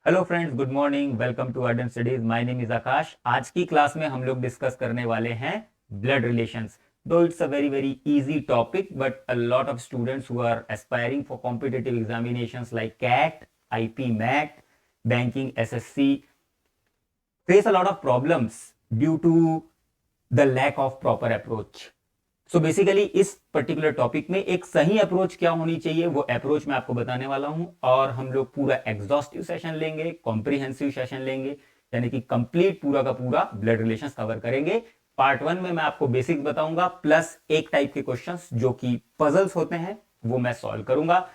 Hello friends, good morning. Welcome to Arden studies. My name is Akash. आज की class में हम लोग डिस्कस करने वाले हैं blood relations. Though it's a very very easy topic, but a lot of students who are aspiring for competitive examinations like CAT, IPMAT, banking, SSC face a lot of problems due to the lack of proper approach. So basically इस particular topic में एक सही approach क्या होनी चाहिए वो approach मैं आपको बताने वाला हूं, और हम लोग पूरा एग्जॉस्टिव सेशन लेंगे, कॉम्प्रिहेंसिव सेशन लेंगे, यानी कि कंप्लीट पूरा का पूरा ब्लड रिलेशंस कवर करेंगे। पार्ट 1 में मैं आपको बेसिक्स बताऊंगा, प्लस एक टाइप के क्वेश्चंस जो कि पजल्स होते हैं वो मैं सॉल्व करूंगा।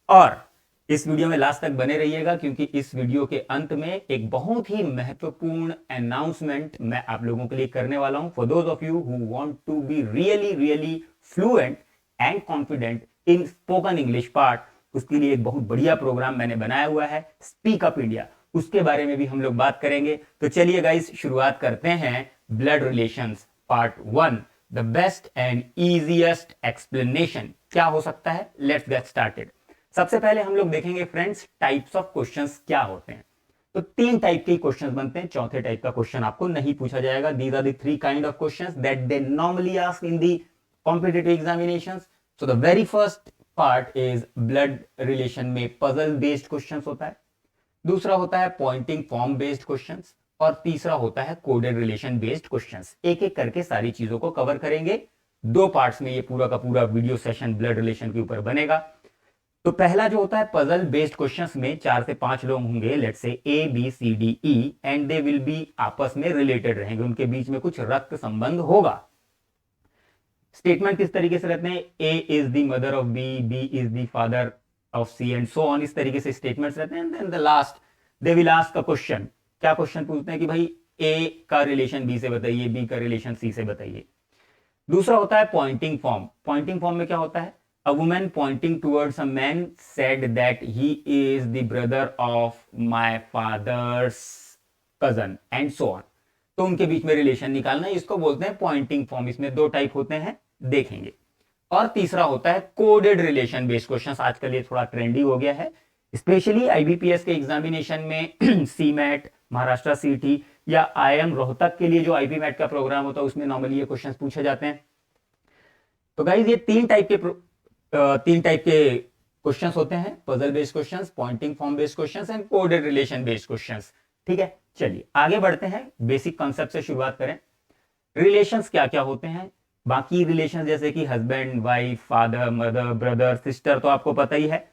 और इस वीडियो में लास्ट तक बने रहिएगा, क्योंकि इस वीडियो के अंत में एक बहुत ही महत्वपूर्ण अनाउंसमेंट मैं आप लोगों के लिए करने वाला हूं। For those of you who want to be really really fluent and confident in spoken English part, उसके लिए एक बहुत बढ़िया प्रोग्राम मैंने बनाया हुआ है, स्पीक अप इंडिया। उसके बारे में भी हम लोग बात करेंगे। तो चलिए गाइस, शुरुआत करते हैं blood relations part 1, the best and easiest explanation. क्या हो सकता है? Let's get started. सबसे पहले हम लोग देखेंगे फ्रेंड्स, टाइप्स ऑफ क्वेश्चंस क्या होते हैं। तो तीन टाइप के क्वेश्चंस बनते हैं, चौथे टाइप का क्वेश्चन आपको नहीं पूछा जाएगा। These are the three kind of questions that they normally ask in the competitive examinations. So the very first part is blood relation में पजल बेस्ड क्वेश्चंस होता है, दूसरा होता है पॉइंटिंग फॉर्म बेस्ड क्वेश्चंस, और तीसरा होता है कोडेड रिलेशन बेस्ड क्वेश्चंस। एक एक करके सारी चीजों को कवर करेंगे। दो पार्ट्स में ये पूरा का पूरा वीडियो सेशन ब्लड रिलेशन के ऊपर बनेगा। तो पहला जो होता है पजल बेस्ड क्वेश्चंस में 4 से 5 लोग होंगे, let's say A B C D E, and they will be आपस में रिलेटेड रहेंगे, उनके बीच में कुछ रक्त संबंध होगा। स्टेटमेंट किस तरीके से रहते हैं? A is the mother of B, B is the father of C, and so on. इस तरीके से स्टेटमेंट्स रहते हैं। And then the last they will ask a question. क्या क्वेश्चन पूछते हैं कि भाई ए का रिलेशन बी से बताइए, बी का रिलेशन सी से बताइए। दूसरा होता है पॉइंटिंग फॉर्म। पॉइंटिंग फॉर्म में क्या होता है? A woman pointing towards a man said that he is the brother of my father's cousin and so on. तो उनके बीच में रिलेशन निकालना, इसको बोलते हैं पॉइंटिंग फॉर्म। इसमें दो टाइप होते हैं, देखेंगे। और तीसरा होता है कोडेड रिलेशन बेस्ड क्वेश्चंस। आजकल ये थोड़ा ट्रेंडी हो गया है, स्पेशली आईबीपीएस के एग्जामिनेशन में सीमैट, महाराष्ट्र सीटी या आईएम रोहतक के लिए जो आईपी मैट का प्रोग्राम होता है उसमें नॉर्मली ये क्वेश्चंस पूछे जाते हैं। तो गाइज ये तीन टाइप के क्वेश्चंस होते हैं, puzzle based questions, pointing form based questions and coded relation based questions. ठीक है, चलिए आगे बढ़ते हैं, बेसिक कॉन्सेप्ट से शुरुआत करें। रिलेशंस क्या क्या होते हैं? बाकी रिलेशन जैसे कि husband wife, father mother, brother sister, तो आपको पता ही है।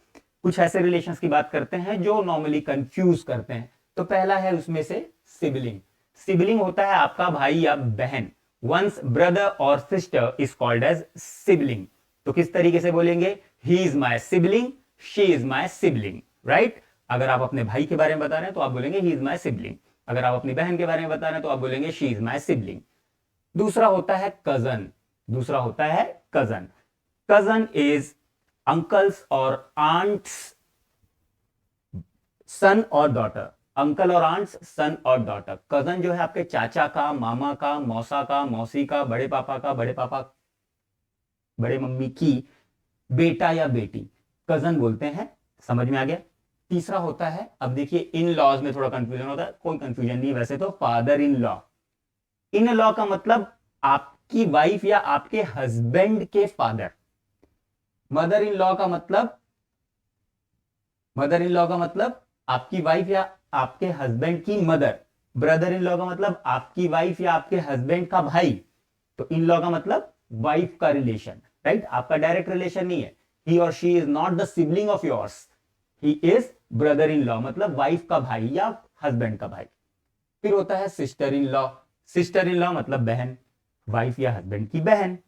कुछ ऐसे रिलेशंस की बात करते हैं जो नॉर्मली कंफ्यूज करते हैं। तो पहला है उसमें से सिबलिंग। सिबलिंग होता है आपका भाई या बहन। वंस ब्रदर और sister is called as sibling. तो किस तरीके से बोलेंगे? He is my sibling, she is my sibling, right. अगर आप अपने भाई के बारे में बता रहे हैं तो आप बोलेंगे ही इज माई सिबलिंग। अगर आप अपनी बहन के बारे में बता रहे हैं तो आप बोलेंगे शी इज माई सिबलिंग। दूसरा होता है कजन। दूसरा होता है कजन। कजन इज अंकल्स और आंट्स सन और डॉटर। अंकल और आंट्स, सन और डॉटर। कजन जो है आपके चाचा का, मामा का, मौसा का, मौसी का, बड़े पापा का, बड़े पापा, बड़े मम्मी की बेटा या बेटी, कजन बोलते हैं। समझ में आ गया? तीसरा होता है, अब देखिए इन लॉज में थोड़ा कंफ्यूजन होता है, कोई कंफ्यूजन नहीं वैसे तो। Father in law. In law का मतलब आपकी वाइफ या आपके हस्बैंड के फादर। मदर इन लॉ का मतलब, मदर इन लॉ का मतलब आपकी वाइफ या आपके हस्बैंड की मदर। ब्रदर इन लॉ का मतलब आपकी वाइफ या आपके हस्बैंड का भाई। तो इन लॉ का मतलब वाइफ का रिलेशन, राइट। आपका डायरेक्ट रिलेशन नहीं है। ही और she is not the sibling of yours, he is brother in law, मतलब वाइफ का भाई या हस्बैंड का भाई। फिर होता है sister in law. Sister in law मतलब बहन, वाइफ या हस्बैंड की बहन।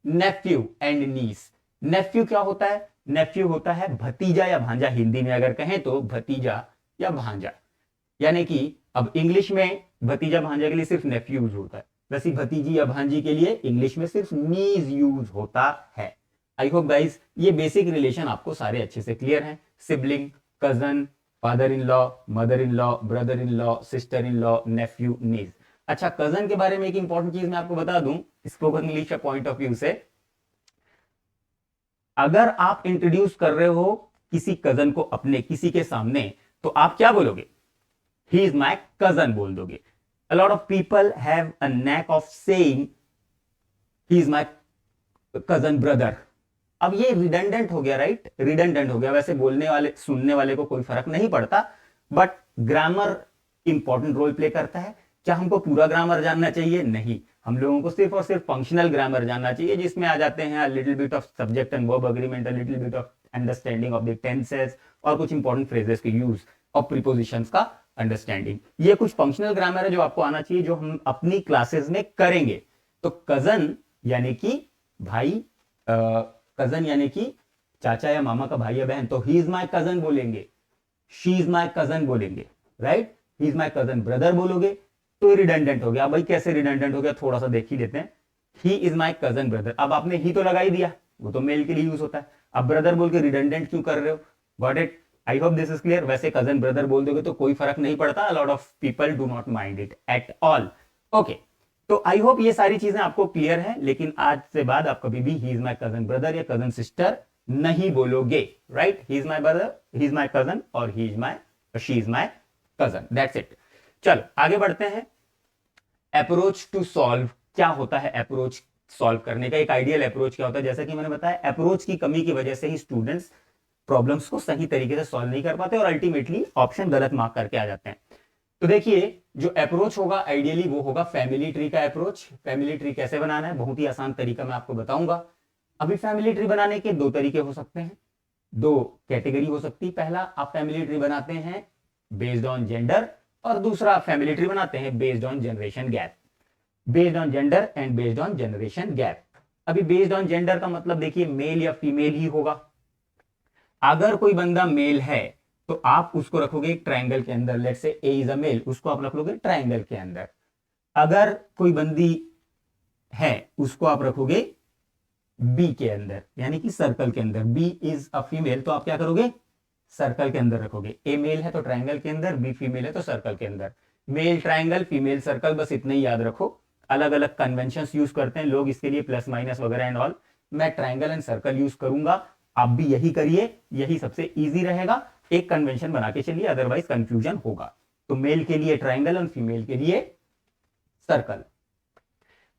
नेफ्यू एंड नीस। नेफ्यू क्या होता है? नेफ्यू होता है भतीजा या भांजा। हिंदी में अगर कहें तो भतीजा या भांजा। यानी कि अब इंग्लिश में भतीजा भांजा के लिए सिर्फ नेफ्यू यूज होता है, वैसे भतीजी या भांजी के लिए इंग्लिश में सिर्फ नीज यूज होता है। आई होप गाइस ये बेसिक रिलेशन आपको सारे अच्छे से क्लियर हैं। Sibling, cousin, father in law, mother in law, brother in law, sister in law, nephew, niece. अच्छा, कजन के बारे में एक इंपॉर्टेंट चीज मैं आपको बता दूं स्पोकन इंग्लिश के पॉइंट ऑफ व्यू से। अगर आप इंट्रोड्यूस कर रहे हो किसी कजन को अपने किसी के सामने, तो आप क्या बोलोगे? ही इज माई कजन बोल दोगे. A lot of people have a knack of saying he is my cousin brother. अब ये रिडंडेंट हो गया, राइट? रिडंडेंट हो गया. वैसे बोलने वाले सुनने वाले को कोई फर्क नहीं पड़ता, but grammar important role play करता है. क्या हमको पूरा ग्रामर जानना चाहिए? नहीं, हम लोगों को सिर्फ और सिर्फ फंक्शनल ग्रामर जानना चाहिए, जिसमें आ जाते हैं little bit of subject and verb agreement, little bit of understanding of the tenses और कुछ इंपॉर्टेंट फ्रेजेस के यूज और प्रीपोजिशंस का अंडरस्टैंडिंग. ये कुछ फंक्शनल ग्रामर है जो आपको आना चाहिए, जो हम अपनी क्लासेस में करेंगे. तो कजन यानी कि भाई, कजन यानी कि चाचा या मामा का भाई या बहन, तो ही इज माई कजन बोलेंगे, शी इज माई कजन बोलेंगे, right? He is my cousin brother बोलोगे तो रिडंडेंट हो गया. भाई कैसे रिडंडेंट हो गया, थोड़ा सा देख ही लेते हैं. ही इज माई कजन ब्रदर, अब आपने ही तो लगा ही दिया, वो तो मेल के लिए यूज होता है. अब ब्रदर बोल के रिडंडेंट क्यों कर रहे हो? Got it? I hope this is clear. वैसे कजन ब्रदर बोल दोगे तो कोई फर्क नहीं पड़ता. अ lot of people do not mind it at all. Okay, तो आई होप ये सारी चीजें आपको क्लियर है. लेकिन आज से बाद आप कभी भी he is my cousin brother या कजन सिस्टर नहीं बोलोगे, right? He is my brother, he is my cousin, और he is my, she is my cousin. That's it. चलो आगे बढ़ते हैं. Approach to solve. क्या होता है अप्रोच सॉल्व करने का? एक आइडियल अप्रोच क्या होता है? जैसा कि मैंने बताया, अप्रोच की कमी की वजह से ही स्टूडेंट्स प्रॉब्लम्स को सही तरीके से सॉल्व नहीं कर पाते और अल्टीमेटली ऑप्शन गलत मार्क करके आ जाते हैं. तो देखिए, जो अप्रोच होगा आइडियली वो होगा फैमिली ट्री का अप्रोच. फैमिली ट्री कैसे बनाना है, बहुत ही आसान तरीका मैं आपको बताऊंगा. अभी फैमिली ट्री बनाने के दो तरीके हो सकते हैं, दो कैटेगरी हो सकती है. पहला, आप फैमिली ट्री बनाते हैं बेस्ड ऑन जेंडर, और दूसरा आप फैमिली ट्री बनाते हैं based on generation gap. Based on gender and based on generation gap. अभी बेस्ड ऑन जेंडर का मतलब देखिए मेल या फीमेल ही होगा. अगर कोई बंदा मेल है तो आप उसको रखोगे एक ट्रायंगल के अंदर. Let's say A is a mail, उसको आप रख लोगे ट्रायंगल के अंदर. अगर कोई बंदी है उसको आप रखोगे बी के अंदर, यानी कि सर्कल के अंदर. बी इज अ फीमेल, तो आप क्या करोगे? सर्कल के अंदर रखोगे. ए मेल है तो ट्रायंगल के अंदर, बी फीमेल है तो सर्कल के अंदर. मेल ट्रायंगल, फीमेल सर्कल, बस इतना ही याद रखो. अलग अलग कन्वेंशंस यूज करते हैं लोग इसके लिए, प्लस माइनस वगैरह एंड ऑल. मैं ट्रायंगल एंड सर्कल यूज करूंगा, आप भी यही करिए, यही सबसे इजी रहेगा. एक कन्वेंशन बना के चलिए, अदरवाइज कंफ्यूजन होगा. तो मेल के लिए ट्रायंगल और फीमेल के लिए circle.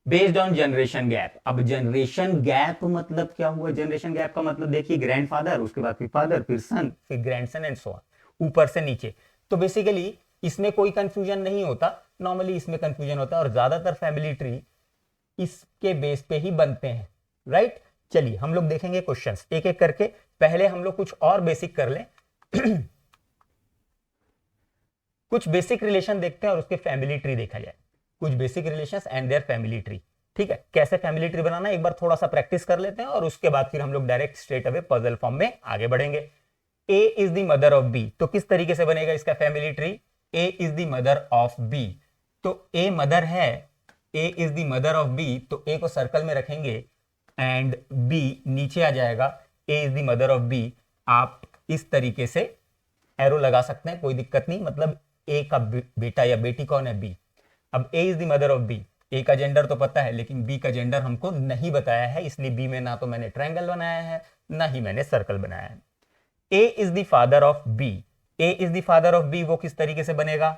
Based on generation gap. अब जनरेशन गैप मतलब क्या हुआ? जनरेशन गैप का मतलब देखिए, ग्रैंडफादर, उसके बाद फिर फादर, फिर सन, फिर ग्रैंडसन एंड सो ऑन, ऊपर से नीचे. तो बेसिकली इसमें कोई कंफ्यूजन नहीं होता. नॉर्मली इसमें कंफ्यूजन होता है और ज्यादातर फैमिली ट्री इसके बेस पे ही बनते हैं, राइट? चलिए हम लोग देखेंगे क्वेश्चंस एक एक करके. पहले हम लोग कुछ और बेसिक कर लें. कुछ बेसिक रिलेशन देखते हैं और उसके फैमिली ट्री देखा जाए. कुछ basic relations and their family tree. ठीक है, कैसे फैमिली ट्री बनाना एक बार थोड़ा सा प्रैक्टिस कर लेते हैं और उसके बाद फिर हम लोग direct straight away puzzle form में आगे बढ़ेंगे. A is the mother of B, तो किस तरीके से बनेगा इसका family tree? A is the mother of B, तो ए मदर है, A is the mother of B, तो ए को सर्कल में रखेंगे एंड बी नीचे आ जाएगा. A is the mother of B. आप इस तरीके से एरो लगा सकते हैं, कोई दिक्कत नहीं. मतलब ए का बेटा या बेटी कौन है? बी. अब A is the mother of B. A का जेंडर तो पता है, लेकिन बी का जेंडर हमको नहीं बताया है, इसलिए बी में ना तो मैंने ट्रायंगल बनाया है ना ही मैंने सर्कल बनाया है. A is the father of B. A is the father of B, वो किस तरीके से बनेगा?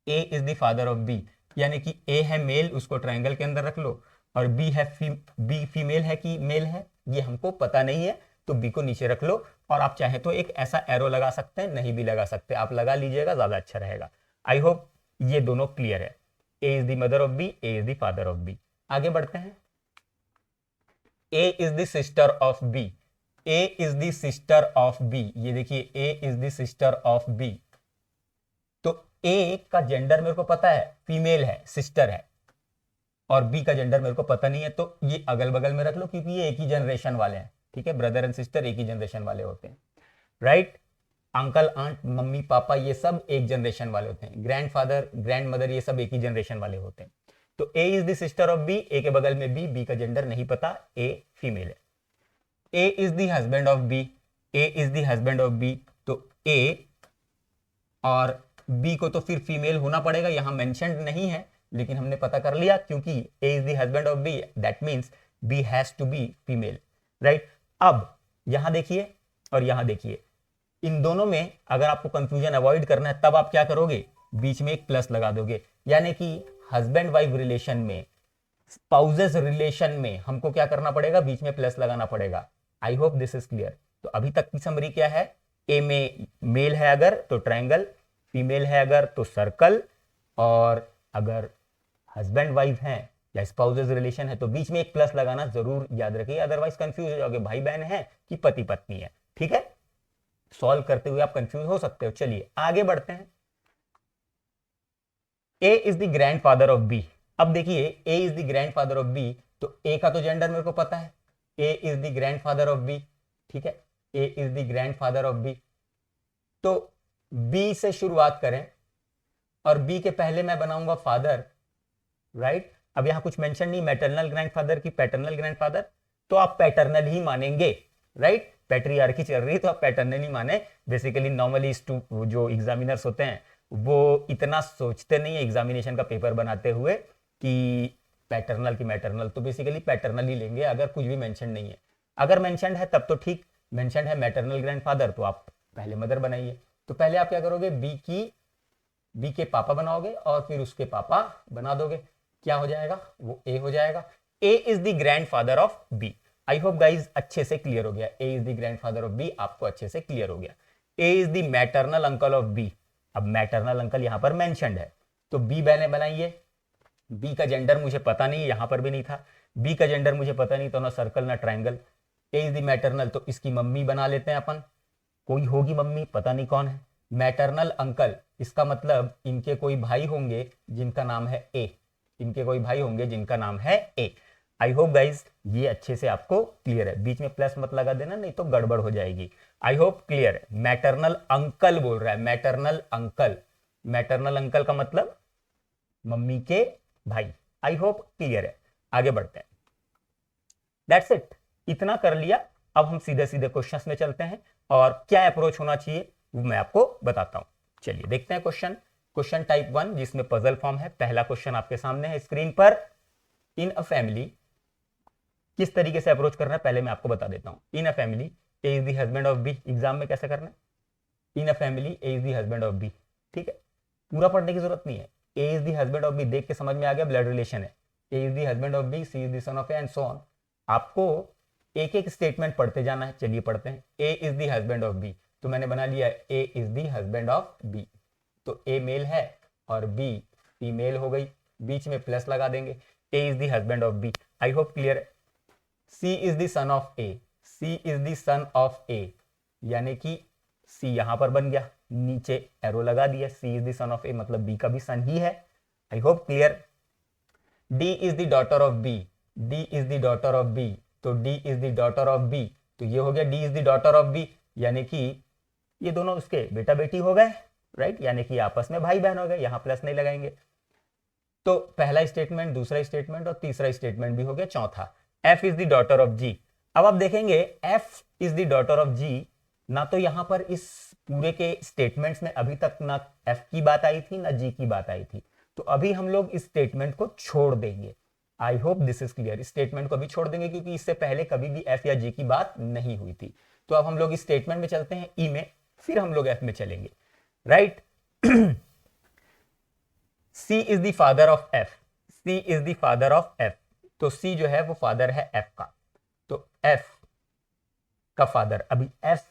A is the father of B, यानी कि ए है मेल, उसको ट्रायंगल के अंदर रख लो, और बी है बी फीमेल है कि मेल है ये हमको पता नहीं है, तो बी को नीचे रख लो. और आप चाहे तो एक ऐसा एरो लगा सकते हैं, नहीं भी लगा सकते, आप लगा लीजिएगा, ज्यादा अच्छा रहेगा. आई होप ये दोनों क्लियर है. A is the mother of B, A is the father of B. आगे बढ़ते हैं. A is the sister of B. A is the sister of B. ये देखिए, A is the sister of B. तो A का gender मेरे को पता है, फीमेल है, सिस्टर है, और बी का जेंडर मेरे को पता नहीं है, तो ये अगल बगल में रख लो क्योंकि ये एक ही जनरेशन वाले हैं. ठीक है, ब्रदर एंड सिस्टर एक ही जनरेशन वाले होते हैं, राइट? अंकल, आंट, मम्मी, पापा, ये सब एक जनरेशन वाले होते हैं. ग्रैंडफादर, ग्रैंडमदर, ये सब एक ही जनरेशन वाले होते हैं. तो A is the sister of B, A के बगल में बी, बी का जेंडर नहीं पता, ए फीमेल है. A is the husband of B. A is the husband of B, तो ए और बी को तो फिर फीमेल होना पड़ेगा, यहां मेंशन्ड नहीं है, लेकिन हमने पता कर लिया क्योंकि A is the husband of B, that means B has to be female, right? अब यहां देखिए और यहां देखिए, इन दोनों में अगर आपको कंफ्यूजन अवॉइड करना है तब आप क्या करोगे, बीच में एक प्लस लगा दोगे, यानी कि हस्बैंड वाइफ रिलेशन में, स्पाउसेस रिलेशन में हमको क्या करना पड़ेगा, बीच में प्लस लगाना पड़ेगा। आई होप दिस इज क्लियर। तो अभी तक की समरी क्या है, ए में मेल है अगर तो ट्रायंगल, फीमेल है अगर तो सर्कल, और अगर हस्बैंड वाइफ है या स्पाउसेस रिलेशन है तो बीच में एक प्लस लगाना जरूर याद रखिए, अदरवाइज कंफ्यूज हो जाओगे भाई बहन है कि पति पत्नी है। ठीक है, सॉल्व करते हुए आप कंफ्यूज हो सकते हो। चलिए आगे बढ़ते हैं। A is the grandfather of B. अब देखिए A is the grandfather of B, तो ए का तो जेंडर मेरे को पता है, A is the grandfather of B. ठीक है, A is the grandfather of B, तो बी से शुरुआत करें और बी के पहले मैं बनाऊंगा फादर, राइट। अब यहां कुछ मेंशन नहीं मैटरनल ग्रैंडफादर की पैटर्नल ग्रैंडफादर, तो आप पैटर्नल ही मानेंगे, राइट। पैट्रियार्की चल रही है तो आप पैटर्नल ही माने। बेसिकली नॉर्मली जो एग्जामिनर्स होते हैं वो इतना सोचते नहीं है एग्जामिनेशन का पेपर बनाते हुए कि पैटर्नल की मैटरनल, तो बेसिकली पैटर्नल ही लेंगे अगर कुछ भी मेंशन नहीं है। अगर मेंशन है तब तो ठीक, मेंशन है मैटरनल ग्रैंडफादर तो आप पहले मदर बनाइए। तो पहले आप क्या करोगे, बी के पापा बनाओगे और फिर उसके पापा बना दोगे, क्या हो जाएगा, वो ए हो जाएगा। A is the grandfather of B. I hope guys अच्छे से क्लियर हो गया, A is the grandfather of B आपको अच्छे से क्लियर हो गया। A is the maternal uncle of B. अब मैटरनल अंकल यहां पर मेंशन्ड है तो बी मैंने बनाइए। बी का जेंडर मुझे पता नहीं, यहां पर भी नहीं था, बी का जेंडर मुझे पता नहीं, तो ना सर्कल ना triangle. A is the maternal तो इसकी मम्मी बना लेते हैं अपन, कोई होगी मम्मी, पता नहीं कौन है। मैटरनल अंकल इसका मतलब इनके कोई भाई होंगे जिनका नाम है ए, इनके कोई भाई होंगे जिनका नाम है ए। आई होप गाइज ये अच्छे से आपको क्लियर है, बीच में प्लस मत लगा देना नहीं तो गड़बड़ हो जाएगी। आई होप क्लियर है। मैटरनल अंकल बोल रहा है, मैटरनल अंकल, मैटरनल अंकल का मतलब मम्मी के भाई। आई होप क्लियर है, आगे बढ़ते हैं। दैट्स इट, इतना कर लिया। अब हम सीधे सीधे क्वेश्चंस में चलते हैं और क्या अप्रोच होना चाहिए वो मैं आपको बताता हूं। चलिए देखते हैं क्वेश्चन। क्वेश्चन टाइप 1 जिसमें पजल फॉर्म है। पहला क्वेश्चन आपके सामने है स्क्रीन पर। इन अ फैमिली, किस तरीके से अप्रोच करना है पहले मैं आपको बता देता हूं। In a family A is the husband of B, exam में कैसे करना है, in a family A is the husband of B. ठीक है, पूरा पढ़ने की जरूरत नहीं है, A is the husband of B देख के समझ में आ गया ब्लड रिलेशन है। A is the husband of B, C is the son of A and so on. आपको एक एक स्टेटमेंट पढ़ते जाना है। चलिए पढ़ते हैं। A is the husband of B, तो मैंने बना लिया A is the husband of B, तो ए मेल है और बी फीमेल हो गई, बीच में प्लस लगा देंगे। A is the husband of B, I hope clear है। C is the son of A, C is the son of A, यानी कि सी यहां पर बन गया, नीचे एरो लगा दिया, C is the son of A मतलब बी का भी सन ही है। I hope clear. D is the daughter of B, D is the daughter of B, तो D is the daughter of B, तो ये हो गया D is the daughter of B, यानी कि ये दोनों उसके बेटा बेटी हो गए, राइट, यानी कि आपस में भाई बहन हो गए, यहां प्लस नहीं लगाएंगे। तो पहला स्टेटमेंट, दूसरा स्टेटमेंट और तीसरा स्टेटमेंट भी हो गया। चौथा, F is the daughter of G. अब आप देखेंगे F is the daughter of G, ना तो यहां पर इस पूरे के स्टेटमेंट्स में अभी तक ना एफ की बात आई थी ना जी की बात आई थी, तो अभी हम लोग इस स्टेटमेंट को छोड़ देंगे। आई hope this is clear. Statement को अभी छोड़ देंगे क्योंकि इससे पहले कभी भी एफ या जी की बात नहीं हुई थी। तो अब हम लोग इस स्टेटमेंट में चलते हैं ई में, फिर हम लोग एफ में चलेंगे, right. C is the father of F, C is the father of F, तो सी जो है वो फादर है एफ का, तो एफ का फादर, अभी एफ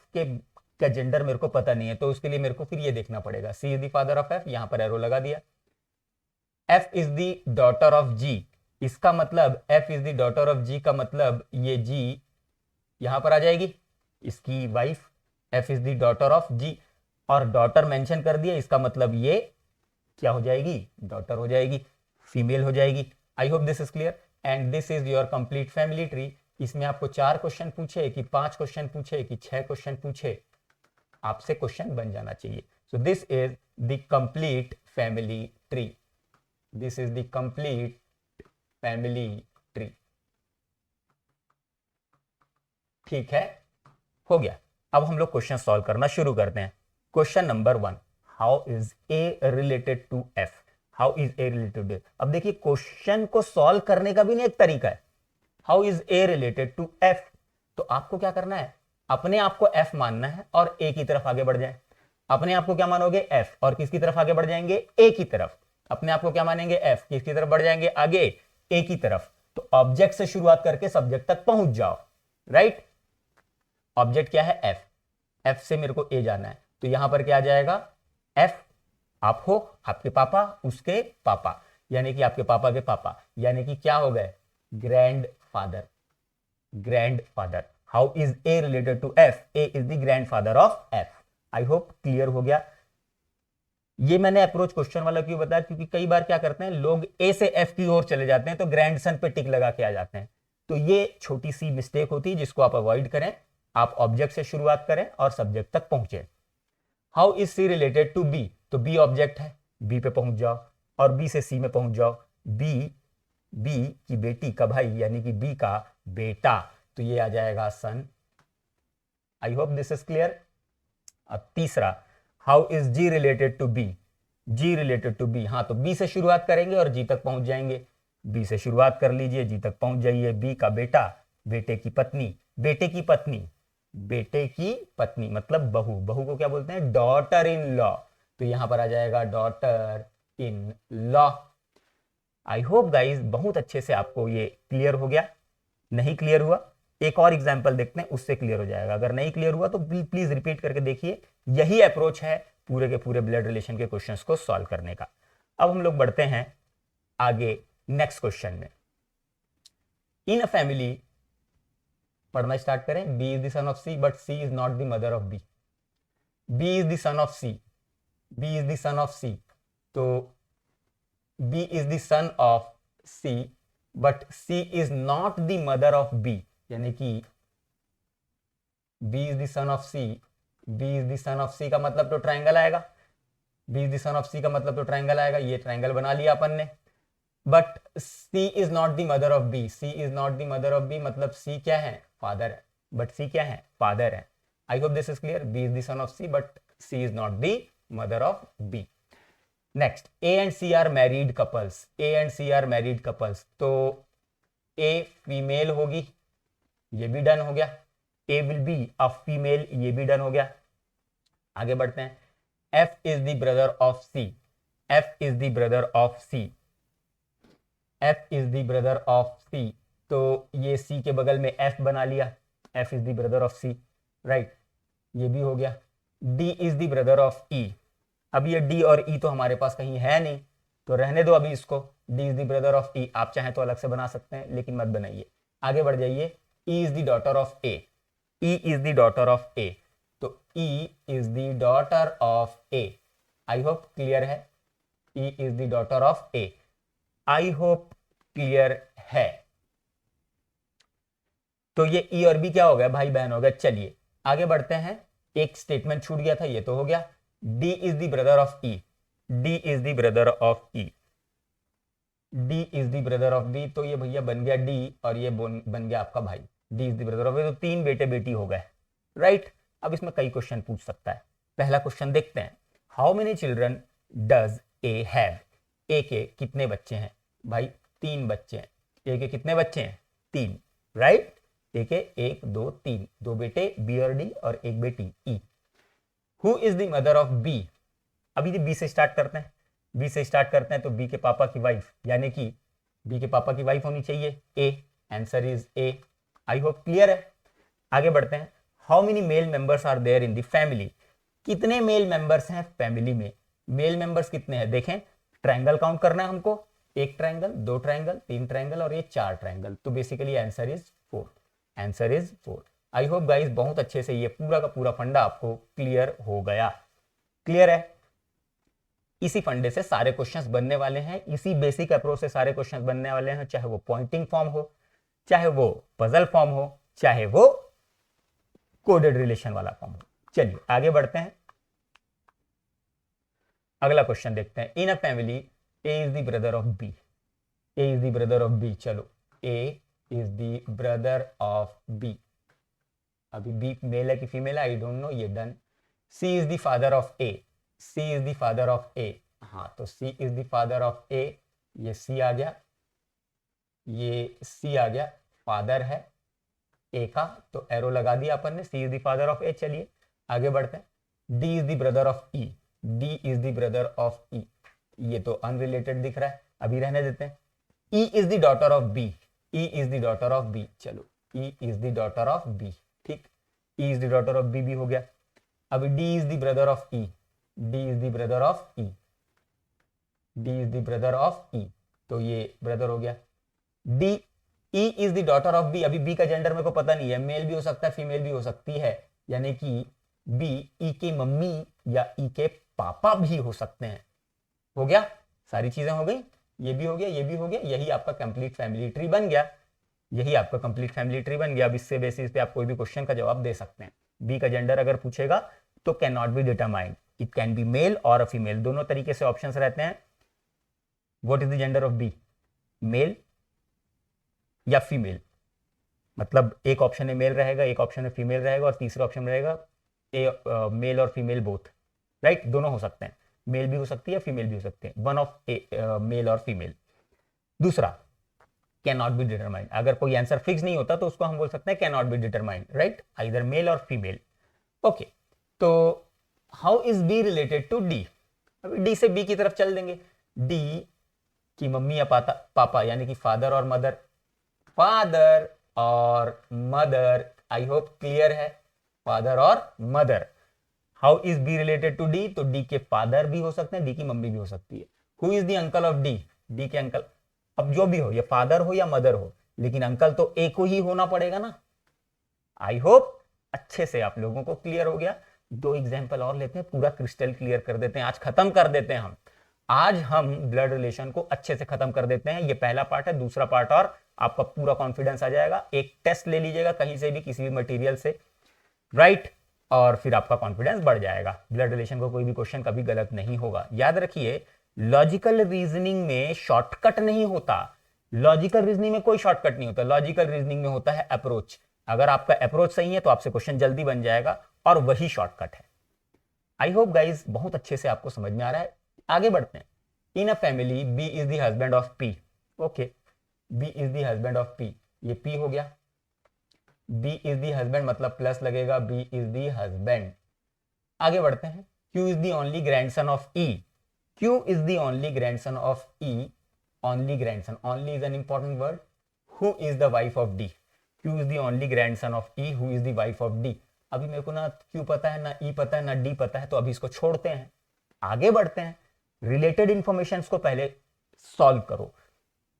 का जेंडर मेरे को पता नहीं है तो उसके लिए मेरे को फिर ये देखना पड़ेगा। C is the father of F, यहां पर एरो लगा दिया। F is the daughter of G, इसका मतलब F is the daughter of G का मतलब ये जी यहां पर आ जाएगी, इसकी wife. F is the daughter of G, और डॉटर मेंशन कर दिया, इसका मतलब ये क्या हो जाएगी, डॉटर हो जाएगी, फीमेल हो जाएगी। आई hope this is clear and this is your complete family tree. इसमें आपको 4 क्वेश्चन पूछे कि 5 क्वेश्चन पूछे कि 6 क्वेश्चन पूछे, आपसे क्वेश्चन बन जाना चाहिए। So this is the complete family tree, this is the complete family tree. ठीक है, हो गया। अब हम लोग क्वेश्चन सॉल्व करना शुरू करते हैं। Question number 1, how is A related to F, how is A related to F. अब देखिए क्वेश्चन को सॉल्व करने का भी नहीं एक तरीका है, how is A related to F. तो आपको क्या करना है, अपने आप को एफ मानना है और ए की तरफ आगे बढ़ जाए। अपने आप को क्या मानोगे? एफ, और किसकी तरफ आगे बढ़ जाएंगे? ए की तरफ। अपने आप को क्या मानेंगे? एफ, किसकी तरफ बढ़ जाएंगे? आगे ए की तरफ। तो ऑब्जेक्ट से शुरुआत करके सब्जेक्ट तक पहुंच जाओ, राइट। ऑब्जेक्ट क्या है? एफ, एफ से मेरे को ए जाना है, तो यहां पर क्या आ जाएगा? एफ, आप हो, आपके पापा, उसके पापा, यानी कि आपके पापा के पापा, यानी कि क्या हो गए? Grandfather. Grandfather, how is A related to F? A is the grandfather of F. I hope clear हो गया। ये मैंने अप्रोच क्वेश्चन वाला क्यों बताया? क्योंकि कई बार क्या करते हैं लोग, ए से एफ की ओर चले जाते हैं तो ग्रैंडसन पे टिक लगा के आ जाते हैं। तो ये छोटी सी मिस्टेक होती है जिसको आप अवॉइड करें। आप ऑब्जेक्ट से शुरुआत करें और सब्जेक्ट तक पहुंचे। How is C related to B? तो बी ऑब्जेक्ट है, बी पे पहुंच जाओ, और बी से सी में पहुंच जाओ। बी, बी की बेटी का भाई, यानी कि बी का बेटा, तो ये आ जाएगा son. I hope this is clear. अब तीसरा, how is G related to B? G related to B, हाँ तो बी से शुरुआत करेंगे और जी तक पहुंच जाएंगे। बी से शुरुआत कर लीजिए, जी तक पहुंच जाइए। बी का बेटा, बेटे की पत्नी, बेटे की पत्नी, बेटे की पत्नी मतलब बहू, बहू को क्या बोलते हैं? डॉटर इन लॉ, तो यहां पर आ जाएगा daughter in law. I hope guys बहुत अच्छे से आपको ये क्लियर हो गया। नहीं क्लियर हुआ, एक और एग्जाम्पल देखते हैं, उससे क्लियर हो जाएगा। अगर नहीं क्लियर हुआ तो प्लीज रिपीट करके देखिए। यही अप्रोच है पूरे के पूरे ब्लड रिलेशन के क्वेश्चंस को सॉल्व करने का। अब हम लोग बढ़ते हैं आगे नेक्स्ट क्वेश्चन में। इन अ फैमिली, पढ़ना स्टार्ट करें। B is the son of C but C is not the mother of B. B is the son of C, B is the son of C, तो B is the son of C but C is not the mother of B, यानी कि B is the son of C, B is the son of C का मतलब तो triangle आएगा। B is the son of C का मतलब तो triangle आएगा, ये ट्राइंगल बना लिया अपन ने। But C is not the mother of B, C is not the mother of B मतलब सी क्या है? फादर है, बट सी क्या है? फादर है। I hope this is clear. B is the son of C but C is not the mother of B. Next, A and C are married couples. A and C are married couples, तो A female होगी, ये भी done हो गया। A will be a female, ये भी done हो गया। आगे बढ़ते हैं। F is the brother of C, F is the brother of C, F is the brother of C, तो ये सी के बगल में एफ बना लिया। F is the brother of C, right, ये भी हो गया। D is the brother of E. अब ये डी और ई तो हमारे पास कहीं है नहीं, तो रहने दो अभी इसको। D is the brother of E, आप चाहें तो अलग से बना सकते हैं लेकिन मत बनाइए। आगे बढ़ जाइए। E is the daughter of A, E is the daughter of A, तो E is the daughter of A. I hope clear है। E is the daughter of A, I hope clear है। तो ये ई और बी क्या हो गया? भाई बहन हो गया। चलिए आगे बढ़ते हैं। एक स्टेटमेंट छूट गया था, ये तो हो गया। D is the brother of E, D is the brother of E, D is the brother of B, तो ये भैया बन गया डी और ये बन गया आपका भाई। D is the brother of A, तो तीन बेटे बेटी हो गए, राइट। अब इसमें कई क्वेश्चन पूछ सकता है। पहला क्वेश्चन देखते हैं। How many children does A have? A के कितने बच्चे हैं? भाई तीन बच्चे हैं। ए के कितने बच्चे हैं? तीन, राइट। ए के एक दो तीन, दो बेटे बी और डी और एक बेटी E. Who is the mother of B? अभी बी से स्टार्ट करते हैं, बी से स्टार्ट करते हैं, तो बी के पापा की वाइफ, यानी कि बी के पापा की वाइफ होनी चाहिए A. Answer is A. I hope clear है। आगे बढ़ते हैं। How many male members are there in the family? कितने मेल मेंबर्स हैं फैमिली में? मेल मेंबर्स कितने हैं? देखें, ट्रायंगल काउंट करना है हमको। एक ट्रायंगल, दो ट्रायंगल, तीन ट्रायंगल और ये चार ट्रायंगल, तो basically answer is 4। Answer is 4। I hope guys बहुत अच्छे से ये पूरा का पूरा फंडा आपको क्लियर हो गया। क्लियर है। इसी फंडे से सारे क्वेश्चंस बनने वाले हैं, इसी बेसिक अप्रोच से सारे क्वेश्चंस बनने वाले हैं, चाहे वो पॉइंटिंग फॉर्म हो, चाहे वो पजल फॉर्म हो, चाहे वो कोडेड रिलेशन वाला फॉर्म हो। चलिए आगे बढ़ते हैं। अगला क्वेश्चन देखते हैं। In a family A is the brother of B, A is the brother of B. चलो, A is the brother of B. अभी बी मेल है कि फीमेल है आई डोंट नो, ये done. C is the father of A, C is the father of A, हाँ तो C is the father of A, ये C आ गया, ये सी आ गया, फादर है। ए का, तो एरो लगा दिया अपन ने, C is the father of A. चलिए आगे बढ़ते हैं। D is the brother of E, D is the brother of E, ये तो अनरिलेटेड दिख रहा है, अभी रहने देते हैं। E is the daughter of B, E is the daughter of B, चलो E is the daughter of B, ठीक, E is the daughter of B भी हो गया। अब D is the brother of E, D is the brother of E, D is the brother of E, तो ये brother हो गया। D E is the daughter of B, अभी B का जेंडर मेरे को पता नहीं है, मेल भी हो सकता है फीमेल भी हो सकती है, यानी कि बी ई की मम्मी या ई के पापा भी हो सकते हैं। हो गया, सारी चीजें हो गई, ये भी हो गया, ये भी हो गया, यही आपका कंप्लीट फैमिली ट्री बन गया, यही आपका कंप्लीट फैमिली ट्री बन गया। अब इससे बेसिस पे आप कोई भी क्वेश्चन का जवाब दे सकते हैं। बी का जेंडर अगर पूछेगा तो cannot be determined, it can be male और अ फीमेल, दोनों तरीके से ऑप्शंस रहते हैं। What is the gender of B, male या फीमेल, मतलब एक ऑप्शन में मेल रहेगा, एक ऑप्शन में फीमेल रहेगा, और तीसरे ऑप्शन में रहेगा मेल और फीमेल बोथ, राइट, दोनों हो सकते हैं, मेल भी हो सकती है फीमेल भी हो सकते हैं, वन ऑफ मेल और फीमेल। दूसरा कैन नॉट बी डिटरमाइंड, अगर कोई आंसर फिक्स नहीं होता तो उसको हम बोल सकते हैं cannot be determined, right, either male और फीमेल। ओके, तो how is B related to D, अभी डी से बी की तरफ चल देंगे। डी की मम्मी या पापा यानी कि फादर और मदर, फादर और मदर, आई होप क्लियर है, फादर और mother. How is B related to D, तो डी के फादर भी हो सकते हैं, डी की मम्मी भी हो सकती है। Who is the uncle of D, D के अंकल, अब जो भी हो, ये फादर हो या मदर हो, लेकिन अंकल तो एक को ही होना पड़ेगा ना। आई होप अच्छे से आप लोगों को क्लियर हो गया। दो एग्जाम्पल और लेते हैं, पूरा क्रिस्टल क्लियर कर देते हैं, आज खत्म कर देते हैं हम, आज हम ब्लड रिलेशन को अच्छे से खत्म कर देते हैं। ये पहला पार्ट है, दूसरा पार्ट और आपका पूरा कॉन्फिडेंस आ जाएगा। एक टेस्ट ले लीजिएगा कहीं से भी, किसी भी मटेरियल से, राइट, और फिर आपका कॉन्फिडेंस बढ़ जाएगा। ब्लड रिलेशन को कोई भी क्वेश्चन कभी गलत नहीं होगा। याद रखिए, लॉजिकल रीजनिंग में शॉर्टकट नहीं होता, लॉजिकल रीजनिंग में कोई शॉर्टकट नहीं होता, लॉजिकल रीजनिंग में होता है अप्रोच। अगर आपका अप्रोच सही है तो आपसे क्वेश्चन जल्दी बन जाएगा, और वही शॉर्टकट है। आई होप गाइज बहुत अच्छे से आपको समझ में आ रहा है। आगे बढ़ते हैं। In a family B is the husband of P, okay, B is the husband of P, ये पी हो गया। बी इज द हस्बैंड मतलब प्लस लगेगा, बी इज द हस्बैंड। आगे बढ़ते हैं। Q is the only grandson of E, Q is the only grandson of E, only grandson, only is an important word. Who is the wife of D, Q is the only grandson of E, who is the wife of D. अभी मेरे को ना Q पता है, ना ई पता है, ना डी पता है, तो अभी इसको छोड़ते हैं, आगे बढ़ते हैं। रिलेटेड इंफॉर्मेशन को पहले सॉल्व करो।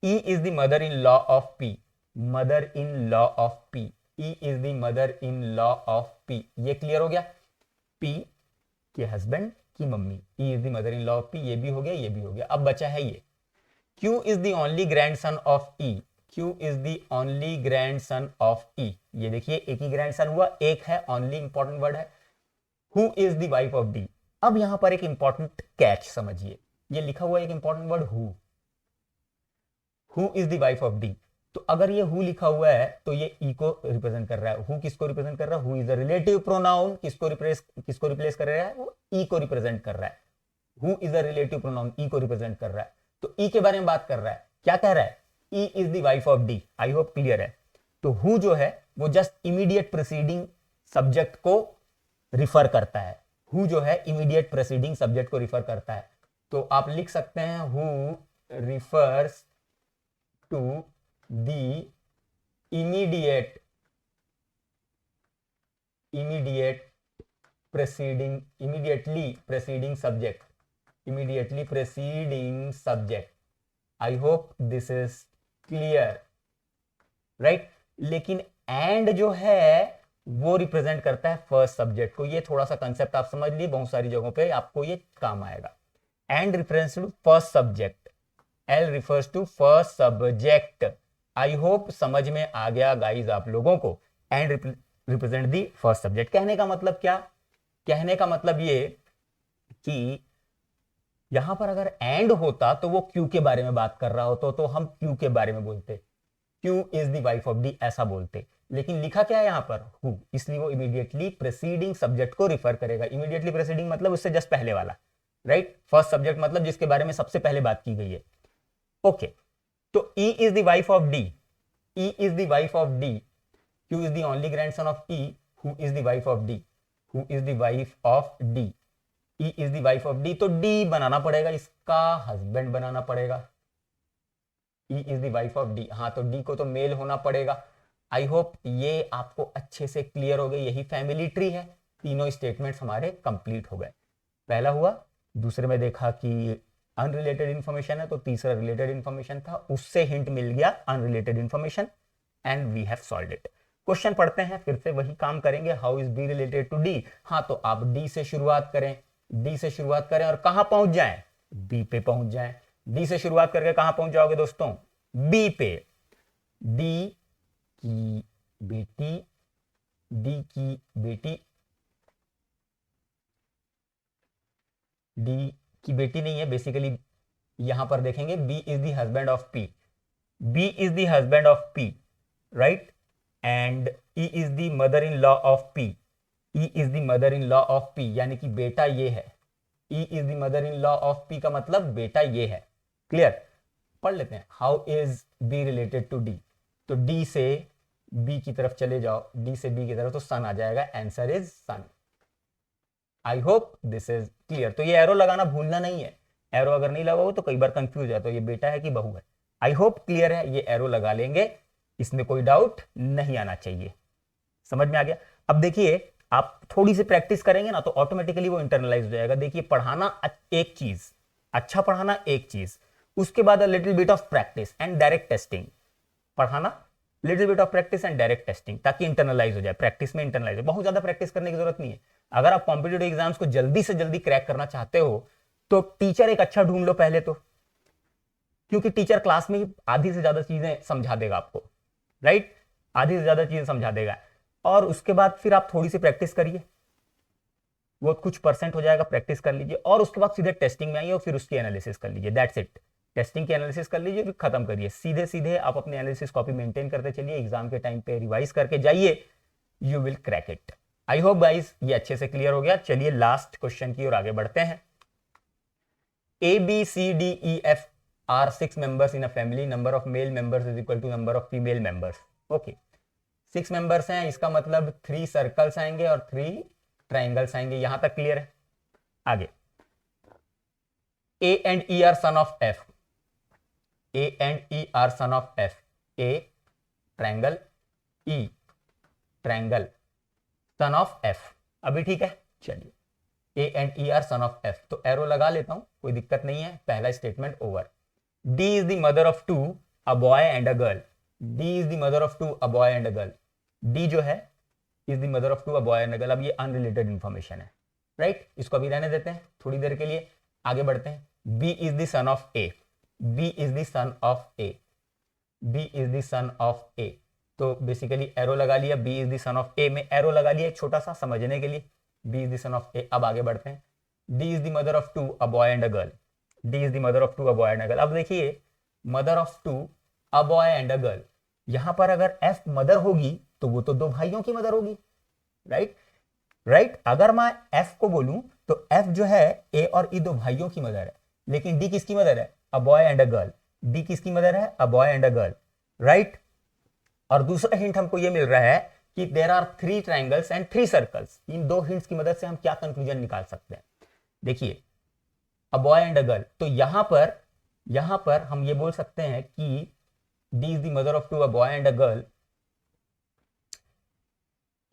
ई is the mother in law of P, mother in law of P, E is the mother in law of P, ये क्लियर हो गया। पी के हस्बैंड की mummy, E is the mother in law of P, ये भी हो गया, ये भी हो गया। अब बचा है ये, Q is the only grandson of E, Q is the only grandson of E, ये देखिए एक ही ग्रैंडसन हुआ, एक है, ओनली इंपॉर्टेंट वर्ड है। Who is the wife of D, अब यहां पर एक इंपॉर्टेंट कैच समझिए, ये लिखा हुआ एक important word who is the wife of D. तो अगर ये हु लिखा हुआ है तो ये ई को रिप्रेजेंट कर रहा है। हु किसको रिप्रेजेंट कर रहा है, who is a relative pronoun, किसको रिप्लेस कर रहा है, वो ई को रिप्रेजेंट कर रहा है। Who is a relative pronoun, E को रिप्रेजेंट कर रहा है, तो ई के बारे में बात कर रहा है। क्या कह रहा है, E is the wife of D. I hope clear है। तो हु जो है वो जस्ट इमीडिएट प्रीसीडिंग सब्जेक्ट को रिफर करता है, हु जो है इमीडिएट प्रीसीडिंग सब्जेक्ट को रिफर करता है। तो आप लिख सकते हैं who refers to the immediate preceding, immediately preceding subject, immediately preceding subject. I hope this is clear, right. लेकिन एंड जो है वो रिप्रेजेंट करता है फर्स्ट सब्जेक्ट को। ये थोड़ा सा कंसेप्ट आप समझ लिए, बहुत सारी जगहों पे आपको ये काम आएगा। And reference to first subject, L refers to first subject. I hope समझ में आ गया गाइज आप लोगों को। And represent the first subject, कहने का मतलब क्या, कहने का मतलब ये कि यहां पर अगर एंड होता तो वो क्यू के बारे में बात कर रहा होता, तो हम क्यू के बारे में बोलते, Q is the wife of D ऐसा बोलते। लेकिन लिखा क्या है यहां पर, हु, इसलिए वो इमीडिएटली प्रीसीडिंग सब्जेक्ट को रिफर करेगा। इमीडिएटली प्रीसीडिंग मतलब उससे जस्ट पहले वाला, राइट। फर्स्ट सब्जेक्ट मतलब जिसके बारे में सबसे पहले बात की गई है। ओके, तो E is the wife of D, E is the wife of D, Q is the only grandson of E, who is the wife of D, who is the wife of D, E is the wife of D, तो D बनाना पड़ेगा, इसका husband बनाना पड़ेगा, E is the wife of D, हाँ तो D को तो mail होना पड़ेगा। आई होप ये आपको अच्छे से क्लियर हो गई, यही फैमिली ट्री है, तीनों स्टेटमेंट्स हमारे कंप्लीट हो गए। पहला हुआ, दूसरे में देखा कि अनरिलेटेड इंफॉर्मेशन है, तो तीसरा रिलेटेड इंफॉर्मेशन था, उससे हिंट मिल गया unrelated information, and we have solved it. Question पढ़ते हैं, फिर से वही काम करेंगे, how is B related to D. हाँ तो आप डी से शुरुआत करें, डी से शुरुआत करें और कहां पहुंच जाएं, बी पे पहुंच जाएं। डी से शुरुआत करके कहां पहुंच जाओगे दोस्तों, बी पे। डी की बेटी, डी की बेटी, डी की बेटी नहीं है बेसिकली, यहां पर देखेंगे B is the husband of P, B is the husband of P, right, and E is the mother in law of P, E is the mother in law of P, यानी कि बेटा ये है, E is the mother in law of P का मतलब बेटा ये है। क्लियर, पढ़ लेते हैं, how is B related to D, तो डी से बी की तरफ चले जाओ, डी से बी की तरफ, तो सन आ जाएगा, answer is son. I hope this is clear. तो ये एरो लगाना भूलना नहीं है, एरो अगर नहीं लगाओ तो कई बार कंफ्यूज है, तो ये बेटा है कि बहू है। आई होप क्लियर है, ये एरो लगा लेंगे, इसमें कोई डाउट नहीं आना चाहिए। समझ में आ गया। अब देखिए, आप थोड़ी सी प्रैक्टिस करेंगे ना तो ऑटोमेटिकली वो इंटरनलाइज हो जाएगा। देखिए, पढ़ाना एक चीज, अच्छा पढ़ाना एक चीज, उसके बाद little bit of practice and direct testing. पढ़ाना, little bit of practice and direct testing, ताकि इंटरनलाइज हो जाए, प्रैक्टिस में इंटरनलाइज हो। बहुत ज्यादा प्रैक्टिस करने की जरूरत नहीं है। अगर आप कॉम्पिटिटिव एग्जाम्स को जल्दी से जल्दी क्रैक करना चाहते हो तो टीचर एक अच्छा ढूंढ लो पहले तो, क्योंकि टीचर क्लास में ही आधी से ज्यादा चीजें समझा देगा आपको, राइट, आधी से ज्यादा चीजें समझा देगा। और उसके बाद फिर आप थोड़ी सी प्रैक्टिस करिए, वो कुछ परसेंट हो जाएगा, प्रैक्टिस कर लीजिए, और उसके बाद सीधे टेस्टिंग में आइए और फिर उसकी एनालिसिस कर लीजिए। दैट्स इट, टेस्टिंग की एनालिसिस कर लीजिए, फिर खत्म करिए। सीधे सीधे आप अपने एनालिसिस कॉपी मेंटेन करते चलिए, एग्जाम के टाइम पे रिवाइज करके जाइए, you will crack it. I hope guys ये अच्छे से क्लियर हो गया। चलिए लास्ट क्वेश्चन की ओर आगे बढ़ते हैं। A B C D E F are 6 members in a family, number of male members is equal to number of female members. Okay, 6 members हैं, इसका मतलब 3 सर्कल्स आएंगे और 3 ट्राइंगल्स आएंगे। यहां तक क्लियर है। आगे, A and E are son of F, A and E are son of F, A triangle, E triangle, son of F। अभी ठीक है। चलिए, A and E are son of F, तो एरो लगा लेता हूं, कोई दिक्कत नहीं है। पहला statement over. D is the mother of 2, a boy and a girl. D is the mother of 2, a boy and a girl. D जो है is the mother of 2, a boy and a girl। अब ये unrelated information है, right, इसको अभी रहने देते हैं थोड़ी देर के लिए, आगे बढ़ते हैं। B is the son of A, B is the son of A, B is the son of A। तो बेसिकली एरो लगा लिया, B is the son of A में एरो लगा लिया, छोटा सा समझने के लिए, B is the son of A। अब आगे बढ़ते हैं। D is the mother of 2, a boy and a girl, D is the mother of 2, a boy and a girl। अब देखिए, mother of 2, a boy and a girl, यहां पर अगर F mother होगी तो वो तो 2 भाइयों की मदर होगी, राइट, राइट। अगर मैं F को बोलूं तो F जो है A और E 2 भाइयों की मदर है, लेकिन D किसकी मदर है, a boy and a girl। D किसकी मदर है, a boy and a girl, right. और दूसरा हिंट हमको ये मिल रहा है कि there are 3 triangles and 3 circles. इन 2 हिंट्स की मदद से हम क्या कंक्लूजन निकाल सकते हैं। देखिए, a boy and a girl, तो यहां पर हम ये बोल सकते हैं कि D is the mother of 2, a boy and a girl,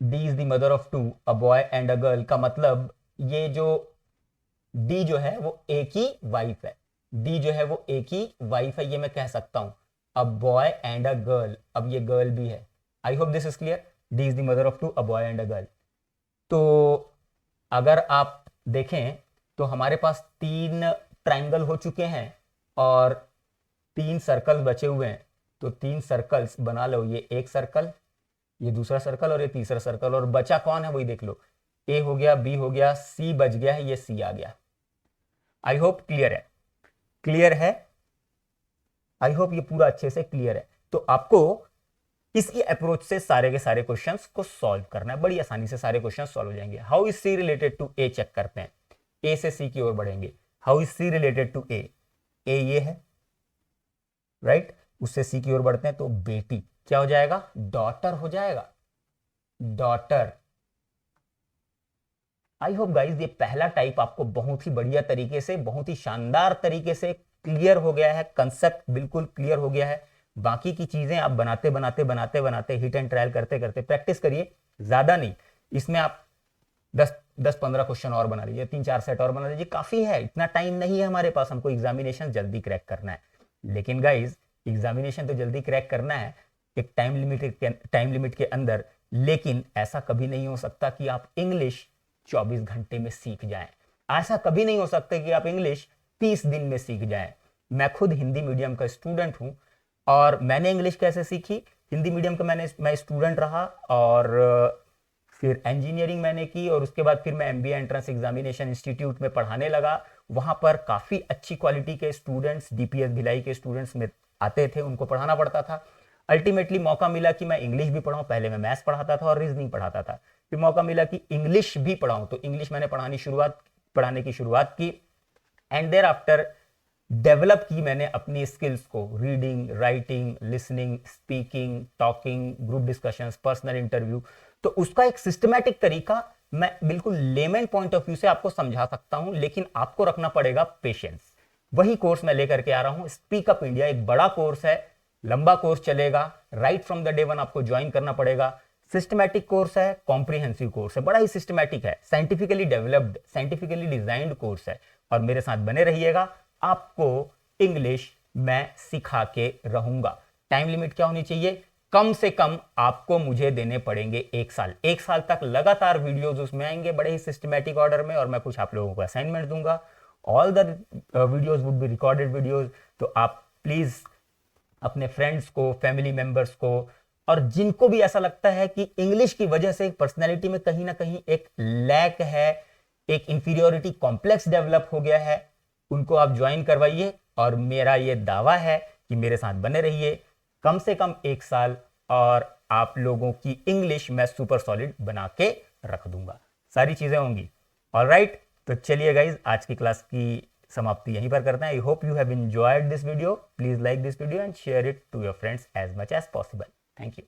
D is the mother of 2, a boy and a girl का मतलब ये जो D जो है वो एक ही वाइफ है, D जो है वो एक ही वाइफ है, ये मैं कह सकता हूं। A boy and a girl, अब ये गर्ल भी है। I hope this is clear. D is the mother of 2, a boy and a girl। तो अगर आप देखें तो हमारे पास 3 ट्राइंगल हो चुके हैं और 3 सर्कल बचे हुए हैं। तो 3 सर्कल्स बना लो, ये एक सर्कल, ये दूसरा सर्कल और ये तीसरा सर्कल, और बचा कौन है वही देख लो। A हो गया, B हो गया, C बच गया है, ये C आ गया। आई होप क्लियर है, क्लियर है। आई होप ये पूरा अच्छे से क्लियर है। तो आपको इसी अप्रोच से सारे के सारे क्वेश्चंस को सॉल्व करना है, बड़ी आसानी से सारे क्वेश्चंस सॉल्व हो जाएंगे। How is C related to A check करते हैं, A से C की ओर बढ़ेंगे। How is C related to A, A ये है, राइट, उससे C की ओर बढ़ते हैं तो बेटी क्या हो जाएगा, डॉटर हो जाएगा, डॉटर। आई होप गाइज ये पहला टाइप आपको बहुत ही बढ़िया तरीके से, बहुत ही शानदार तरीके से क्लियर हो गया है, कंसेप्ट बिल्कुल क्लियर हो गया है। बाकी की चीजें आप बनाते बनाते बनाते बनाते हिट एंड ट्रायल करते करते प्रैक्टिस करिए, ज्यादा नहीं। इसमें आप 10-15 क्वेश्चन और बना लीजिए, 3-4 सेट और बना लीजिए, काफी है। इतना टाइम नहीं है हमारे पास, हमको एग्जामिनेशन जल्दी क्रैक करना है। लेकिन गाइज एग्जामिनेशन तो जल्दी क्रैक करना है एक टाइम लिमिट के अंदर, लेकिन ऐसा कभी नहीं हो सकता कि आप इंग्लिश 24 घंटे में सीख जाएं। ऐसा कभी नहीं हो सकता कि आप इंग्लिश 30 दिन में सीख जाएं। मैं खुद हिंदी मीडियम का स्टूडेंट हूं और मैंने इंग्लिश कैसे सीखी, हिंदी मीडियम का मैं स्टूडेंट रहा और फिर इंजीनियरिंग मैंने की और उसके बाद फिर मैं एमबीए एंट्रेंस एग्जामिनेशन इंस्टीट्यूट में पढ़ाने लगा। वहां पर काफी अच्छी क्वालिटी के स्टूडेंट्स, डीपीएस भिलाई के स्टूडेंट्स में आते थे, उनको पढ़ाना पड़ता था। अल्टीमेटली मौका मिला कि मैं इंग्लिश भी पढ़ाऊं। पहले मैं मैथ्स पढ़ाता था और रीजनिंग पढ़ाता था, फिर मौका मिला कि इंग्लिश भी पढ़ाऊं, तो इंग्लिश मैंने पढ़ाने की शुरुआत की एंड देयर आफ्टर डेवलप की मैंने अपनी स्किल्स को, reading, writing, listening, speaking, talking, group discussions, personal interview. तो उसका एक सिस्टमैटिक तरीका मैं बिल्कुल लेमन पॉइंट ऑफ व्यू से आपको समझा सकता हूं, लेकिन आपको रखना पड़ेगा पेशेंस। वही कोर्स मैं लेकर के आ रहा हूं। स्पीक अप इंडिया एक बड़ा कोर्स है, लंबा कोर्स चलेगा, right from the day one आपको ज्वाइन करना पड़ेगा। सिस्टमैटिक कोर्स है, कॉम्प्रिहेंसिव कोर्स है, बड़ा ही सिस्टमैटिक है, scientifically developed, scientifically designed course है। और मेरे साथ बने रहिएगा, आपको इंग्लिश मैं सिखा के रहूंगा। टाइम लिमिट क्या होनी चाहिए, कम से कम आपको मुझे देने पड़ेंगे 1 साल। 1 साल तक लगातार वीडियोज उसमें आएंगे बड़े ही सिस्टमैटिक ऑर्डर में, और मैं कुछ आप लोगों को असाइनमेंट दूंगा। All the videos would be recorded videos. तो आप प्लीज अपने फ्रेंड्स को, फैमिली मेंबर्स को, और जिनको भी ऐसा लगता है कि इंग्लिश की वजह से पर्सनैलिटी में कहीं ना कहीं एक लैक है, एक इंफीरियोरिटी कॉम्प्लेक्स डेवलप हो गया है, उनको आप ज्वाइन करवाइए। और मेरा ये दावा है कि मेरे साथ बने रहिए कम से कम 1 साल, और आप लोगों की इंग्लिश मैं सुपर सॉलिड बना के रख दूंगा। सारी चीजें होंगी। ऑलराइट, तो चलिए गाइज, आज की क्लास की समाप्ति यहीं पर करते हैं। I hope you have enjoyed this video. Please like this video and share it to your friends as much as possible. Thank you.